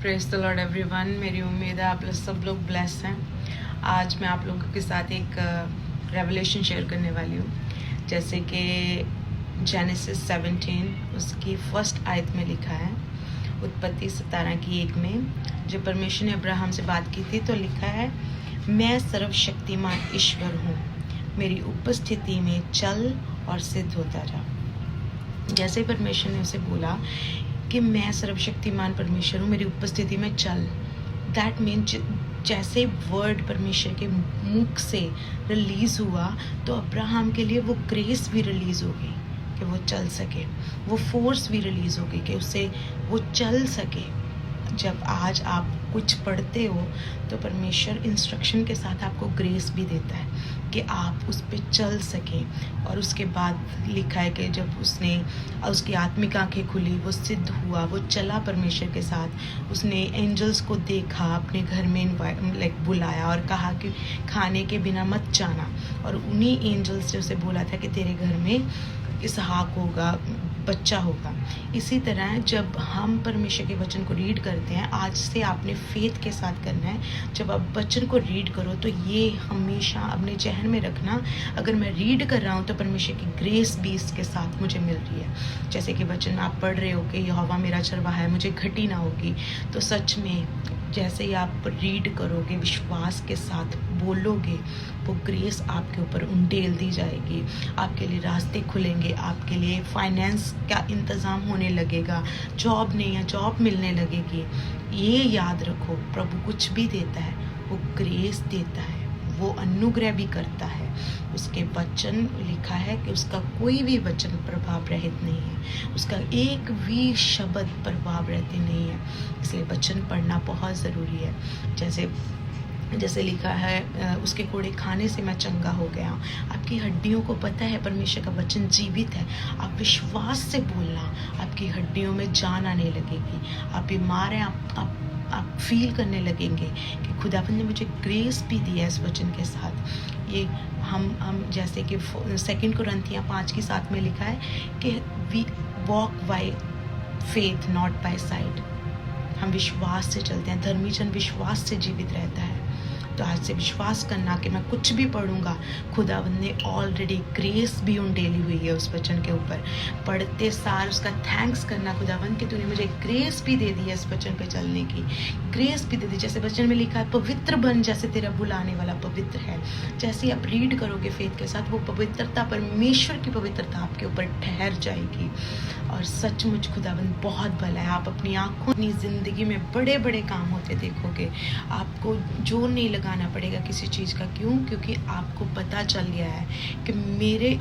Praise the Lord everyone. मेरी उम्मीद है आप लोग सब लोग ब्लेस हैं। आज मैं आप लोगों के साथ एक रेवलेशन शेयर करने वाली हूँ। जैसे कि जेनेसिस 17 उसकी फर्स्ट आयत में लिखा है, उत्पत्ति 17 की 1 में जो परमेश्वर ने अब्राहम से बात की थी, तो लिखा है, मैं सर्वशक्तिमान ईश्वर हूँ, मेरी उपस्थिति में चल और सिद्ध होता जा। जैसे परमेश्वर ने उसे बोला कि मैं सर्वशक्तिमान परमेश्वर हूँ, मेरी उपस्थिति में चल, दैट मीन जैसे वर्ड परमेश्वर के मुख से रिलीज हुआ तो अब्राहम के लिए वो ग्रेस भी रिलीज हो गई कि वो चल सके, वो फोर्स भी रिलीज हो गई कि उससे वो चल सके। जब आज आप कुछ पढ़ते हो तो परमेश्वर इंस्ट्रक्शन के साथ आपको ग्रेस भी देता है कि आप उस पर चल सकें। और उसके बाद लिखा है कि जब उसकी आत्मिक आंखें खुली, वो सिद्ध हुआ, वो चला परमेश्वर के साथ, उसने एंजल्स को देखा, अपने घर में बुलाया और कहा कि खाने के बिना मत जाना। और उन्हीं एंजल्स ने उसे बोला था कि तेरे घर में इसहाक होगा, बच्चा होगा। इसी तरह जब हम परमेश्वर के वचन को रीड करते हैं, आज से आपने फेथ के साथ करना है। जब आप वचन को रीड करो तो ये हमेशा अपने जहन में रखना, अगर मैं रीड कर रहा हूँ तो परमेश्वर की ग्रेस भी इसके साथ मुझे मिल रही है। जैसे कि वचन आप पढ़ रहे हो कि यहोवा मेरा चरवाहा है, मुझे घटी ना होगी, तो सच में जैसे ही आप रीड करोगे, विश्वास के साथ बोलोगे, वो ग्रेस आपके ऊपर उंडेल दी जाएगी। आपके लिए रास्ते खुलेंगे, आपके लिए फाइनेंस का इंतज़ाम होने लगेगा, जॉब नहीं है जॉब मिलने लगेगी। ये याद रखो, प्रभु कुछ भी देता है वो ग्रेस देता है, वो अनुग्रह भी करता है। उसके वचन लिखा है कि उसका कोई भी वचन प्रभाव रहित नहीं है, उसका एक भी शब्द प्रभाव रहते नहीं है। इसलिए वचन पढ़ना बहुत ज़रूरी है। जैसे लिखा है, उसके कोड़े खाने से मैं चंगा हो गया। आपकी हड्डियों को पता है परमेश्वर का वचन जीवित है। आप विश्वास से बोलना, आपकी हड्डियों में जान आने लगेगी। आप बीमार हैं, आप फील करने लगेंगे कि खुदाबंद ने मुझे ग्रेस भी दिया है इस वचन के साथ। ये हम जैसे कि 2 कुरिन्थियों 5:7 में लिखा है कि we walk by faith not by sight. हम विश्वास से चलते हैं, धर्मी जन विश्वास से जीवित रहता है। तो आज से विश्वास करना कि मैं कुछ भी पढ़ूंगा, खुदावंद ने ऑलरेडी ग्रेस भी उंडेली हुई है उस वचन के ऊपर। पढ़ते सार उसका थैंक्स करना, खुदावंद कि तूने मुझे ग्रेस भी दे दी है इस वचन पे चलने की, ग्रेस भी दे दी। जैसे वचन में लिखा है, पवित्र बन जैसे तेरा बुलाने वाला पवित्र है। जैसे आप रीड करोगे फेथ के साथ, वो पवित्रता, परमेश्वर की पवित्रता आपके ऊपर ठहर जाएगी। और सचमुच खुदावंद बहुत भला है। आप अपनी आंखों, अपनी ज़िंदगी में बड़े बड़े काम होते देखोगे। आपको जोर नहीं लगाना पड़ेगा किसी चीज़ का। क्यों? क्योंकि आपको पता चल गया है कि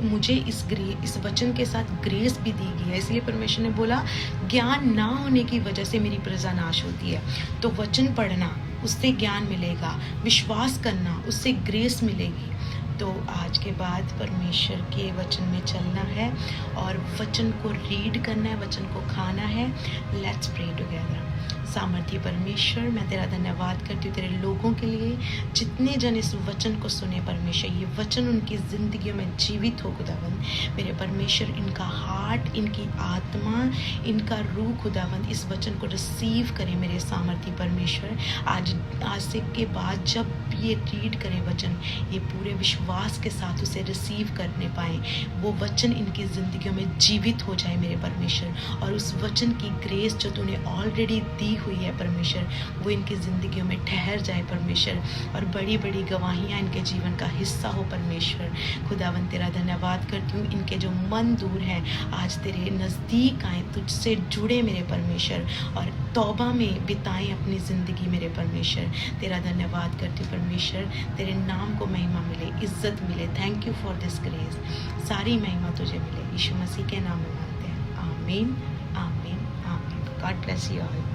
मुझे इस वचन के साथ ग्रेस भी दी गई है। इसलिए परमेश्वर ने बोला, ज्ञान ना होने की वजह से मेरी प्रजा नाश होती है। तो वचन पढ़ना, उससे ज्ञान मिलेगा, विश्वास करना, उससे ग्रेस मिलेगी। तो आज के बाद परमेश्वर के वचन में चलना है और वचन को रीड करना है, वचन को खाना है। Let's pray together. सामर्थी परमेश्वर, मैं तेरा धन्यवाद करती हूँ तेरे लोगों के लिए, जितने जन इस वचन को सुने परमेश्वर, ये वचन उनकी ज़िंदगियों में जीवित हो खुदावंद। मेरे परमेश्वर, इनका हार्ट, इनकी आत्मा, इनका रूह खुदावंद इस वचन को रिसीव करें मेरे सामर्थी परमेश्वर। आज से के बाद जब ये रीड करें वचन, ये पूरे विश्वास के साथ उसे रिसीव करने पाएँ, वो वचन इनकी ज़िंदगियों में जीवित हो जाए मेरे परमेश्वर। और उस वचन की ग्रेस जो तूने ऑलरेडी दी हुई है परमेश्वर, वो इनकी ज़िंदगियों में ठहर जाए परमेश्वर। और बड़ी बड़ी गवाहियाँ इनके जीवन का हिस्सा हो परमेश्वर। खुदावंद तेरा धन्यवाद करती हूँ, इनके जो मन दूर हैं आज तेरे नज़दीक आए, तुझसे जुड़े मेरे परमेश्वर, और तौबा में बिताएं अपनी ज़िंदगी मेरे परमेश्वर। तेरा धन्यवाद करती हूँ परमेश्वर, तेरे नाम को महिमा मिले, इज्जत मिले। Thank you for this grace. सारी महिमा तुझे मिले, यीशु मसीह के नाम में मांगते हैं, आमीन आमीन आमीन। God bless you all.